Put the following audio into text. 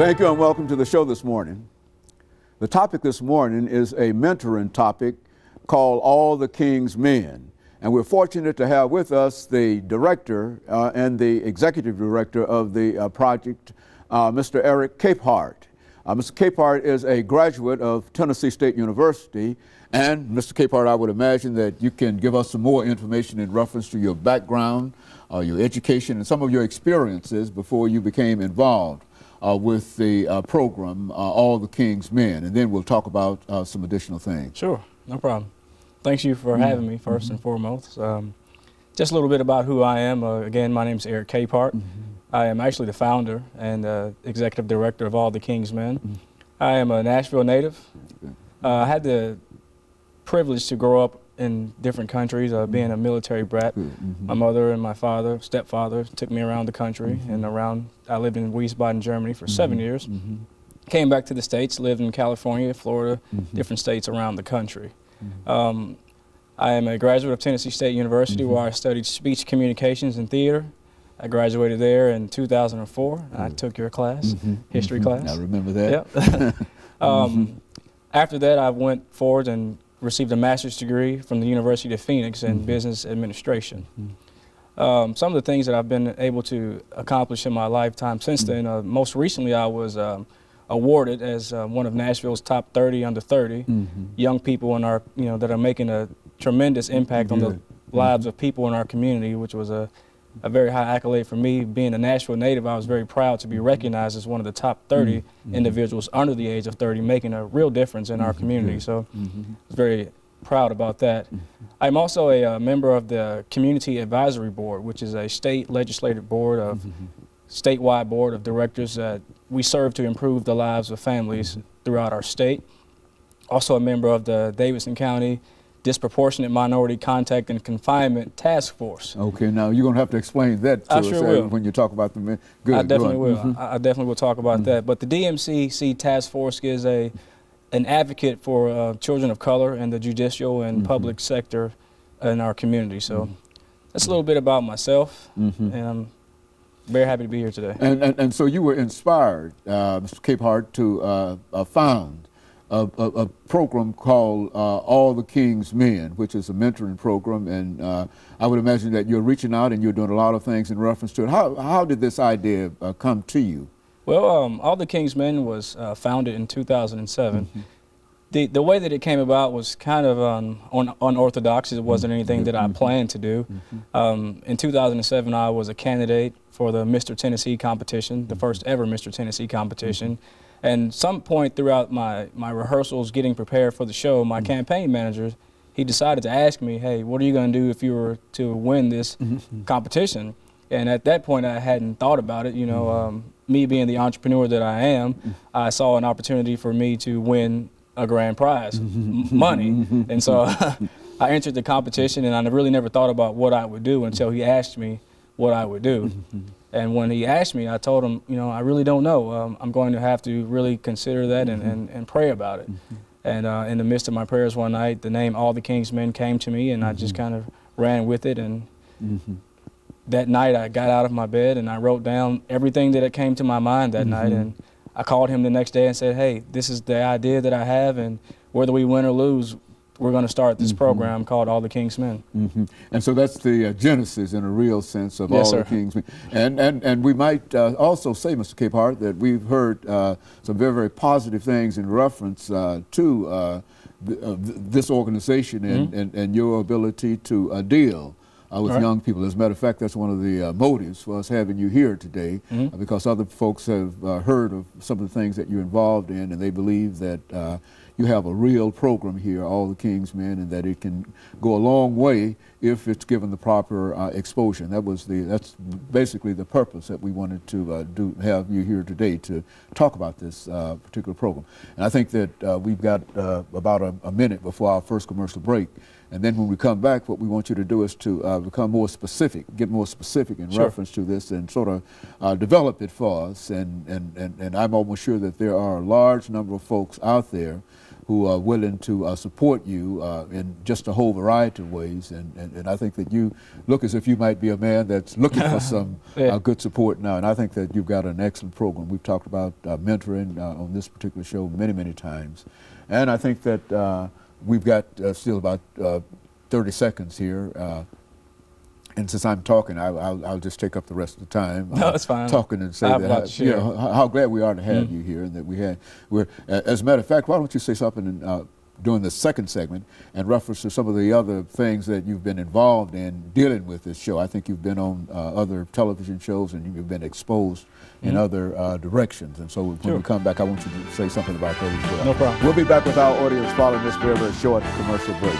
Thank you and welcome to the show this morning. The topic this morning is a mentoring topic called All the King's Men. And we're fortunate to have with us the director and the executive director of the project, Mr. ECapehart. Mr. ECapehart is a graduate of Tennessee State University. And Mr. ECapehart, I would imagine that you can give us some more information in reference to your background, your education, and some of your experiences before you became involved with the program, All the King's Men, and then we'll talk about some additional things. Sure, no problem. Thanks you for having me, first and foremost. Just a little bit about who I am. Again, my name is ECapehart. I am actually the founder and executive director of All the King's Men. I am a Nashville native. I had the privilege to grow up in different countries, being a military brat. My mother and my father, stepfather, took me around the country and around. I lived in Wiesbaden, Germany for 7 years. Came back to the States, lived in California, Florida, different states around the country. I am a graduate of Tennessee State University where I studied speech communications and theater. I graduated there in 2004. I took your class, history class. I remember that. Yep. After that, I went forward and received a master's degree from the University of Phoenix in business administration. Some of the things that I've been able to accomplish in my lifetime since then, most recently I was awarded as one of Nashville's top 30 under 30 young people in our, that are making a tremendous impact on the lives of people in our community, which was a very high accolade for me. Being a Nashville native, I was very proud to be recognized as one of the top 30 individuals under the age of 30 making a real difference in our community. So I was very proud about that. I'm also a member of the Community Advisory Board, which is a state legislative board of statewide board of directors that we serve to improve the lives of families throughout our state. Also a member of the Davidson County Disproportionate Minority Contact and Confinement Task Force. Okay, now you're going to have to explain that to us when you talk about the men. Good, I definitely will. I definitely will talk about that. But the DMCC Task Force is an advocate for children of color in the judicial and public sector in our community. So that's a little bit about myself, and I'm very happy to be here today. And so you were inspired, Mr. ECapehart, to found a program called All the King's Men, which is a mentoring program, and I would imagine that you're reaching out and you're doing a lot of things in reference to it. How did this idea come to you? Well, All the King's Men was founded in 2007. The way that it came about was kind of unorthodox. It wasn't anything that I planned to do. In 2007, I was a candidate for the Mr. Tennessee competition, the first ever Mr. Tennessee competition. And some point throughout my rehearsals, getting prepared for the show, my campaign manager, he decided to ask me, hey, what are you going to do if you were to win this competition? And at that point, I hadn't thought about it. Me being the entrepreneur that I am, I saw an opportunity for me to win a grand prize, money. And so I entered the competition, and I really never thought about what I would do until he asked me what I would do. And when he asked me, I told him, I really don't know. I'm going to have to really consider that and pray about it. And in the midst of my prayers one night, the name All the King's Men came to me, and I just kind of ran with it. And that night, I got out of my bed, and I wrote down everything that came to my mind that night. And I called him the next day and said, hey, this is the idea that I have, and whether we win or lose, we're going to start this program called All the King's Men. And so that's the genesis in a real sense of All the King's Men. And we might also say, Mr. ECapehart, that we've heard some very, very positive things in reference to this organization and your ability to deal with young people. As a matter of fact, that's one of the motives for us having you here today, because other folks have heard of some of the things that you're involved in, and they believe that you have a real program here, All the King's Men, and that it can go a long way if it's given the proper exposure. That's basically the purpose that we wanted to have you here today to talk about this particular program. And I think that we've got about a minute before our first commercial break. And then when we come back, what we want you to do is to become more specific, get more specific in reference to this, and sort of develop it for us. And I'm almost sure that there are a large number of folks out there who are willing to support you in just a whole variety of ways. And I think that you look as if you might be a man that's looking for some good support now. And I think that you've got an excellent program. We've talked about mentoring on this particular show many, many times. And I think that we've got still about 30 seconds here. And since I'm talking, I'll just take up the rest of the time. No, that's fine. Talking and say that you know, how glad we are to have you here, and that we're. As a matter of fact, why don't you say something during the second segment in reference to some of the other things that you've been involved in dealing with this show? I think you've been on other television shows, and you've been exposed in other directions. And so when we come back, I want you to say something about those as well. No problem. We'll be back with our audience following this very, very short commercial break.